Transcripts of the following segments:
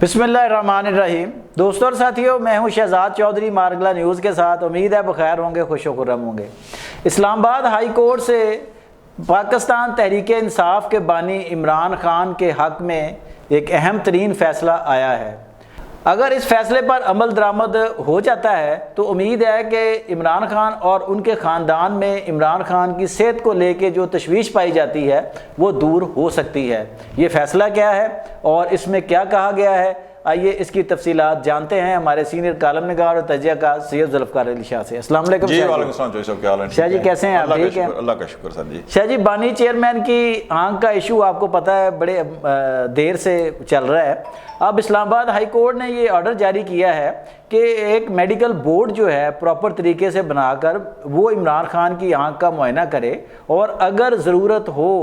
बिस्मिल्लाहिर्रहमानिर्रहीम। दोस्तों और साथियों, मैं हूं शहजाद चौधरी मारगला न्यूज़ के साथ। उम्मीद है बखैर होंगे, खुश व खुर्रम होंगे। इस्लामाबाद हाई कोर्ट से पाकिस्तान तहरीक इंसाफ के बानी इमरान खान के हक़ में एक अहम तरीन फ़ैसला आया है। अगर इस फ़ैसले पर अमल दरामद हो जाता है तो उम्मीद है कि इमरान खान और उनके ख़ानदान में इमरान खान की सेहत को लेके जो तशवीश पाई जाती है वो दूर हो सकती है। ये फ़ैसला क्या है और इसमें क्या कहा गया है, आइए इसकी तफसीलात जानते हैं हमारे सीनियर कालम निगार और तजिया का सैयद ज़ुल्फ़िकार अली शाह से। अस्सलाम वालेकुम शाह जी, कैसे हैं आप? ठीक हैं, अल्लाह का शुक्र सर जी। शाह जी, बानी चेयरमैन की आंख का इशू आपको पता है बड़े देर से चल रहा है। अब इस्लामाबाद हाई कोर्ट ने ये ऑर्डर जारी किया है कि एक मेडिकल बोर्ड जो है प्रॉपर तरीके से बनाकर वो इमरान खान की आंख का मुआयना करे और अगर ज़रूरत हो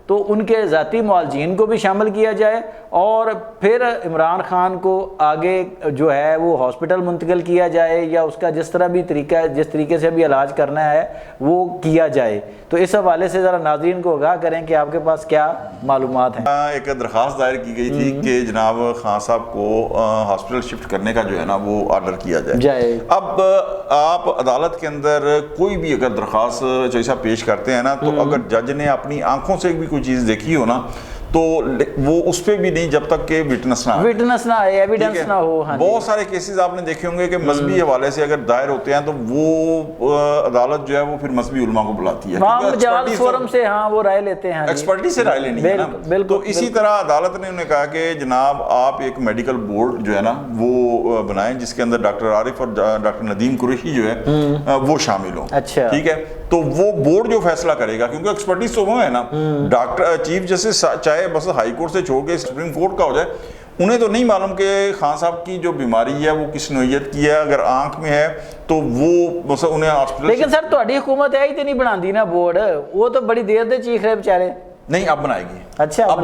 तो उनके ज़ाती मुआलजीन को भी शामिल किया जाए और फिर इमरान खान को आगे जो है वो हॉस्पिटल मुंतकिल किया जाए या उसका जिस तरह भी तरीका, जिस तरीके से भी इलाज करना है वो किया जाए। तो इस हवाले से ज़रा नाज़रीन को आगाह करें कि आपके पास क्या मालूमात हैं। एक दरख्वास्त दायर की गई थी कि जनाब खान साहब को हॉस्पिटल शिफ्ट करने का जो है ना वो ऑर्डर किया जाए। अब आप अदालत के अंदर कोई भी अगर दरख्वास्त जैसा पेश करते हैं ना, तो अगर जज ने अपनी आंखों से भी कोई चीज़ देखी हो ना तो वो उस पर भी नहीं जब तक के विटनेस ना आए, एविडेंस ना हो। हाँ, बहुत सारे केसेस आपने देखे होंगे कि मजहबी हवाले से अगर दायर होते हैं तो वो अदालत जो है वो फिर मजहबी उलमा को बुलाती है फोरम से, हाँ वो राय लेते हैं, एक्सपर्टी से राय लेनी है ना। तो इसी तरह अदालत ने उन्हें कहा कि जनाब आप एक मेडिकल बोर्ड जो है ना वो बनाएं जिसके अंदर डॉक्टर आरिफ और डॉक्टर नदीम कुरैशी जो है वो शामिल हो। अच्छा, ठीक है, तो वो बोर्ड जो फैसला करेगा, क्योंकि एक्सपर्टीज तो वो है ना, डॉक्टर चीफ जस्टिस चाहे बस हाई कोर्ट से छोड़ के सुप्रीम कोर्ट का हो जाए, उन्हें तो नहीं मालूम कि खान साहब की जो बीमारी है वो किस नोयत की है। अगर आंख में है तो वो बस उन्हें हॉस्पिटल। लेकिन सर तुम्हारी हुकूमत है ही तो नहीं बनाती ना बोर्ड, वो तो बड़ी देर से चीख रहे बेचारे। नहीं, अब बनाएगी। अच्छा, अब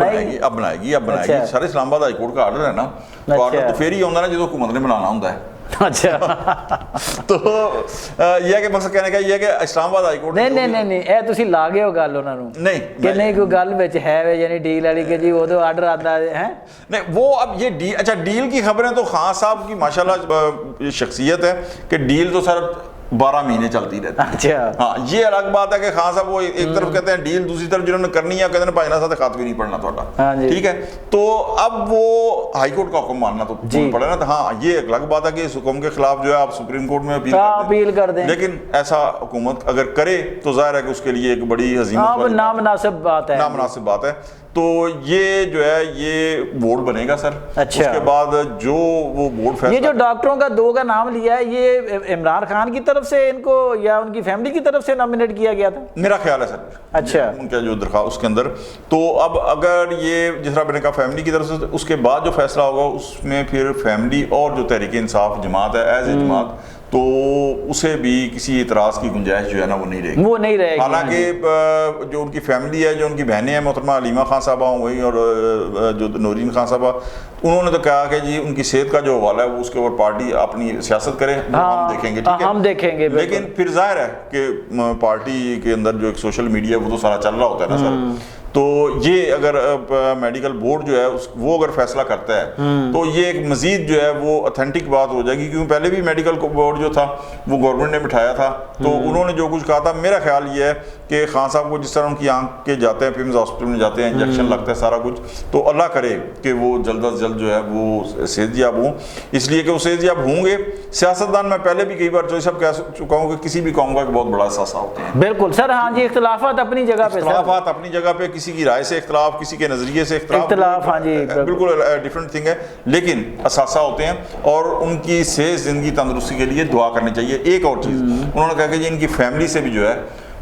बनाएगी। अच्छा। सारे इस्लामाबाद हाई कोर्ट का आर्डर है ना, तो आर्डर तो फिर ही होता ना जो हुकूमत ने बनाना होता है। अच्छा तो यह कि मकसद कहने का ये है कि इस्लामाबाद हाई कोर्ट नहीं ए तुसी ला गए हो गल उन्हां नूं नहीं कि नहीं कोई गल विच है वे यानी डील वाली के जी वो तो आर्डर आता है नहीं वो अब ये डील। अच्छा, डील की खबरें तो खान साहब की माशाल्लाह शख्सियत है कि डील तो सर 12 महीने चलती रहती है। अच्छा, हाँ, ये अलग बात है कि खान साहब वो एक तरफ कहते हैं डील, दूसरी तरफ जिन्होंने करनी है कहते हैं भाईना साथ खात भी नहीं पड़ना थोड़ा। ठीक है, तो अब वो हाई कोर्ट का हुक्म मानना तो पड़े ना। तो हाँ, ये एक अलग बात है कि इस हुक्म के खिलाफ जो है आप सुप्रीम कोर्ट में अपील कर दें, लेकिन ऐसा हुकूमत अगर करे तो जाहिर है कि उसके लिए एक बड़ी नामुनासिब बात है। तो ये जो है ये बोर्ड बनेगा सर। अच्छा, उसके बाद जो वो बोर्ड फैसला, ये जो डॉक्टरों का 2 का नाम लिया है ये इमरान खान की तरफ से इनको या उनकी फैमिली की तरफ से नॉमिनेट किया गया था, मेरा ख्याल है सर। अच्छा, उनका जो दरख्वास्त उसके अंदर, तो अब अगर ये जिस तरह मैंने कहा फैमिली की तरफ से, उसके बाद जो फैसला होगा उसमें फिर फैमिली और जो तहरीक इंसाफ जमात है एज ए जमात, तो उसे भी किसी इतराज़ की गुंजाइश जो है ना वो नहीं रहेगी। हालांकि जो उनकी फैमिली है, जो उनकी बहनें हैं, मोहतरमा अलीमा खान साहबा हुई और जो नौरीन खान साहबा, उन्होंने तो कहा कि जी उनकी सेहत का जो हवाला है वो उसके ऊपर पार्टी अपनी सियासत करे, हम देखेंगे। ठीक है, हम देखेंगे। लेकिन फिर जाहिर है कि पार्टी के अंदर जो एक सोशल मीडिया वो तो सारा चल रहा होता है ना सर। तो ये अगर मेडिकल बोर्ड जो है वो अगर फैसला करता है तो ये एक मजीद जो है वो ऑथेंटिक बात हो जाएगी, क्योंकि पहले भी मेडिकल बोर्ड जो था वो गवर्नमेंट ने बिठाया था, तो उन्होंने जो कुछ कहा था, मेरा ख्याल ये है कि खान साहब को जिस तरह उनकी आंख के जाते हैं, पिम्स हॉस्पिटल में जाते हैं, इंजेक्शन लगता है सारा कुछ, तो अल्लाह करे कि वो जल्द अज जल्द जो है वो सेहतयाब हों। इसलिए कि वो सेहतयाब होंगे। सियासतदान मैं पहले भी कई बार जो सब कह चुका हूँ कि किसी भी कौम का बहुत बड़ा एहसास होते हैं। बिल्कुल सर, हाँ जी, इख्तिलाफात अपनी जगह पे, किसी की राय से इख्तिलाफ, किसी के नजरिए से इख्तिलाफ, हाँ जी, बिल्कुल डिफरेंट थिंग है, लेकिन असासा होते हैं और उनकी सेहत जिंदगी तंदुरुस्ती के लिए दुआ करनी चाहिए। एक और चीज़ उन्होंने कहा कि इनकी फैमिली से भी जो है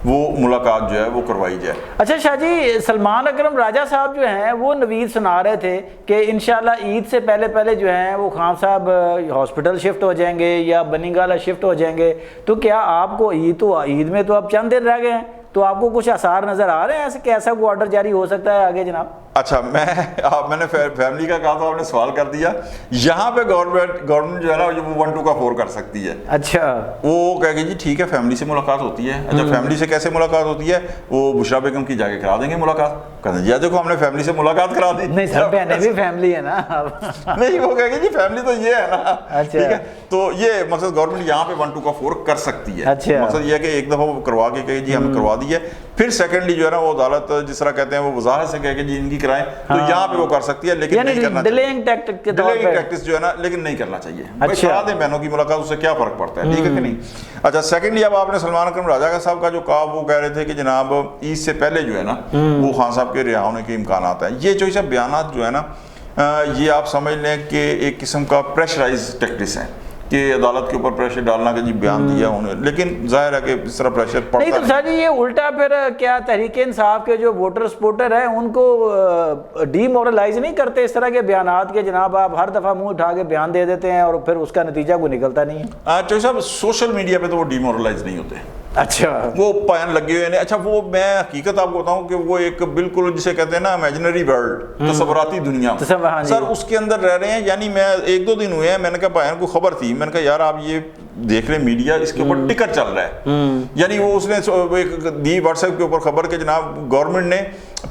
वो मुलाकात जो है वो करवाई जाए। अच्छा शाह जी, सलमान अकरम राजा साहब जो हैं वो नवीद सुना रहे थे कि इंशाल्लाह ईद से पहले जो हैं वो खान साहब हॉस्पिटल शिफ्ट हो जाएंगे या बनिंगाला शिफ्ट हो जाएंगे। तो क्या आपको ईद में तो अब चंद दिन रह गए हैं, तो आपको कुछ आसार नज़र आ रहे हैं ऐसे कि ऐसा कोई ऑर्डर जारी हो सकता है आगे जनाब? اچھا میں نے فیملی کا کہا تو آپ نے سوال کر دیا. یہاں پہ گورنمنٹ جو ہے نا وہ 1 2 کا 4 کر سکتی ہے. اچھا وہ کہے گی جی ٹھیک ہے فیملی سے ملاقات ہوتی ہے. اچھا فیملی سے کیسے ملاقات ہوتی ہے؟ وہ بشرا بیگم کی جا کے کرا دیں گے ملاقات. کہتے ہیں جی دیکھو ہم نے فیملی سے ملاقات کرا دی. نہیں سر بہنیں بھی فیملی ہے نا. نہیں وہ کہے گی جی فیملی تو یہ ہے نا. ٹھیک ہے تو یہ مقصد گورنمنٹ یہاں پہ 1 2 کا 4 کر سکتی ہے. مقصد یہ ہے کہ ایک دفعہ وہ کروا کے کہے جی ہم کروا دی ہے. پھر سیکنڈلی جو ہے نا وہ عدالت جس طرح کہتے ہیں وہ وضاحت سے کہے کہ جی ان کی کرائیں تو یہاں پہ وہ کر سکتی ہے لیکن نہیں کرنا ڈیلیئنگ ٹیکٹک کے طور پہ ٹیکٹس جو ہے نا لیکن نہیں کرنا چاہیے. بھائی کرا دیں بہنوں کی ملاقات اس سے کیا فرق پڑتا ہے. ٹھیک ہے کہ نہیں. اچھا سیکنڈلی اب آپ نے سلمان اکرم راجہ کا صاحب کا جو کہا وہ کہہ رہے تھے کہ جناب عید سے پہلے جو ہے نا وہ خان صاحب کے رہا ہونے کے امکانات ہیں. یہ جو سب بیانات جو ہے نا یہ آپ سمجھ لیں کہ ایک قسم کا پریشرائز ٹیکٹس ہیں کہ عدالت کے اوپر پریشر ڈالنا کہ جی بیان دیا انہیں. لیکن ظاہر ہے کہ اس طرح پریشر پڑتا نہیں تو سر جی یہ الٹا پھر کیا تحریک انصاف کے جو ووٹر سپورٹر ہیں ان کو ڈی مورلائز نہیں کرتے اس طرح کے بیانات کے جناب آپ ہر دفعہ منہ اٹھا کے بیان دے دیتے ہیں اور پھر اس کا نتیجہ کوئی نکلتا نہیں ہے. چوہدری صاحب سوشل میڈیا پہ تو وہ ڈی مورلائز نہیں ہوتے. اچھا وہ پائن لگے ہوئے ہیں. اچھا وہ میں حقیقت آپ کو بتاؤں کہ وہ ایک بالکل جسے کہتے ہیں نا امیجنری ورلڈ تصوراتی دنیا سر اس کے اندر رہ رہے ہیں. یعنی میں 1 2 دن ہوئے ہیں میں نے کہا بھائین کو خبر تھی میں نے کہا یار آپ یہ دیکھ رہے میڈیا اس کے اوپر ٹکر چل رہا ہے. یعنی وہ اس نے ایک دی واٹس ایپ کے اوپر خبر کہ جناب گورنمنٹ نے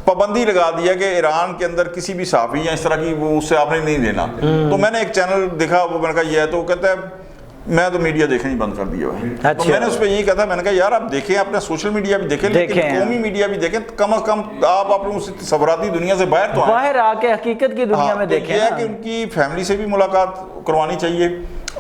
پابندی لگا دیا کہ ایران کے اندر کسی بھی صحافی یا اس طرح کی وہ اس سے آپ نے نہیں لینا. تو میں نے ایک چینل دیکھا وہ میں نے کہا یہ ہے تو وہ کہتا ہے میں تو میڈیا دیکھنا ہی بند کر دیا ہے. تو میں نے اس پہ یہی کہا تھا میں نے کہا یار آپ دیکھیں اپنا سوشل میڈیا بھی دیکھیں لیکن قومی میڈیا بھی دیکھیں. کم از کم آپ اپنے اس تصوراتی دنیا سے باہر تو باہر آ کے حقیقت کی دنیا میں دیکھیں. یہ ہے کہ ان کی فیملی سے بھی ملاقات کروانی چاہیے.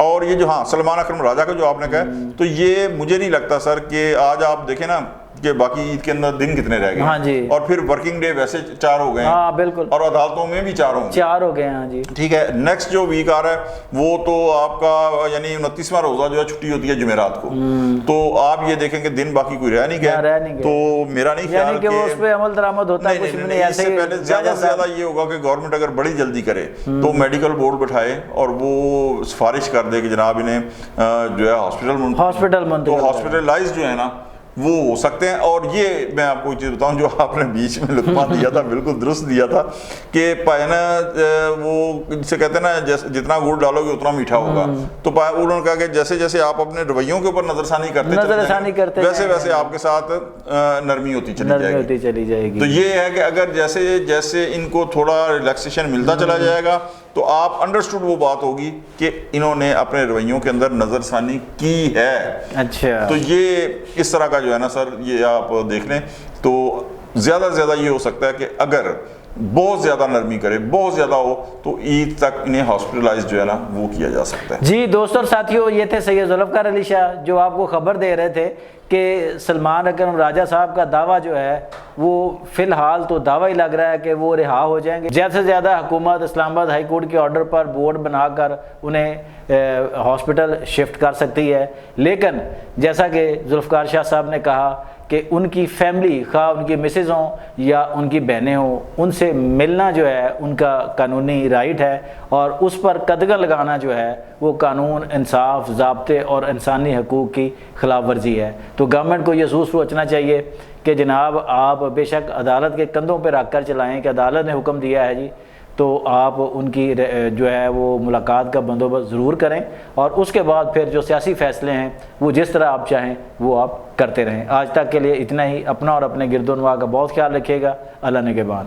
اور یہ جو سلمان اکرم راجہ کا جو آپ نے کہا تو یہ مجھے نہیں لگتا سر کہ آج آپ دیکھیں نا کہ باقی عید کے اندر دن کتنے رہ گئے اور پھر ورکنگ ڈے ویسے 4 ہو گئے ہیں بالکل اور عدالتوں میں بھی 4 ہو گئے ہیں. جی ٹھیک ہے. نیکسٹ جو ویک آ رہا ہے وہ تو آپ کا یعنی 29واں روزہ جو ہے چھٹی ہوتی ہے جمعرات کو. تو آپ یہ دیکھیں کہ دن باقی کوئی رہ نہیں گیا. تو میرا نہیں خیال کہ اس پہ عمل درآمد ہوتا ہے کچھ نہیں. اس سے پہلے زیادہ سے زیادہ یہ ہوگا کہ گورنمنٹ اگر بڑی جلدی کرے تو میڈیکل بورڈ بٹھائے اور وہ سفارش کر دے کہ جناب انہیں جو ہے ہاسپٹلائز جو ہے نا وہ ہو سکتے ہیں. اور یہ میں آپ کو ایک چیز بتاؤں جو آپ نے بیچ میں لقمہ دیا تھا بالکل درست دیا تھا کہ پائنا وہ جسے کہتے ہیں نا جتنا گڑ ڈالو گے اتنا میٹھا ہوگا. تو انہوں نے کہا کہ جیسے جیسے آپ اپنے رویوں کے اوپر نظر ثانی کرتے ویسے ویسے آپ کے ساتھ نرمی ہوتی چلی جائے گی. تو یہ ہے کہ اگر جیسے جیسے ان کو تھوڑا ریلیکسیشن ملتا چلا جائے گا تو آپ انڈرسٹوڈ وہ بات ہوگی کہ انہوں نے اپنے رویوں کے اندر نظر ثانی کی ہے. اچھا تو یہ اس طرح کا جو ہے نا سر یہ آپ دیکھ لیں تو زیادہ سے زیادہ یہ ہو سکتا ہے کہ اگر بہت زیادہ نرمی کرے بہت زیادہ ہو تو عید تک انہیں ہاسپٹلائز جو ہے نا وہ کیا جا سکتا ہے. جی دوستوں اور ساتھیوں یہ تھے سید ذوالفقار علی شاہ جو آپ کو خبر دے رہے تھے کہ سلمان اکرم راجہ صاحب کا دعویٰ جو ہے وہ فی الحال تو دعویٰ ہی لگ رہا ہے کہ وہ رہا ہو جائیں گے. زیادہ سے زیادہ حکومت اسلام آباد ہائی کورٹ کے آرڈر پر بورڈ بنا کر انہیں ہاسپٹل شفٹ کر سکتی ہے. لیکن جیسا کہ ذوالفقار شاہ صاحب نے کہا کہ ان کی فیملی خواہ ان کی مسز ہوں یا ان کی بہنیں ہوں ان سے ملنا جو ہے ان کا قانونی رائٹ ہے اور اس پر قدغن لگانا جو ہے وہ قانون انصاف ضابطے اور انسانی حقوق کی خلاف ورزی ہے. تو گورنمنٹ کو یہ سوچنا چاہیے کہ جناب آپ بے شک عدالت کے کندھوں پہ رکھ کر چلائیں کہ عدالت نے حکم دیا ہے جی تو آپ ان کی جو ہے وہ ملاقات کا بندوبست ضرور کریں اور اس کے بعد پھر جو سیاسی فیصلے ہیں وہ جس طرح آپ چاہیں وہ آپ کرتے رہیں. آج تک کے لیے اتنا ہی. اپنا اور اپنے گرد و نواح کا بہت خیال رکھیے گا. اللہ نگہبان.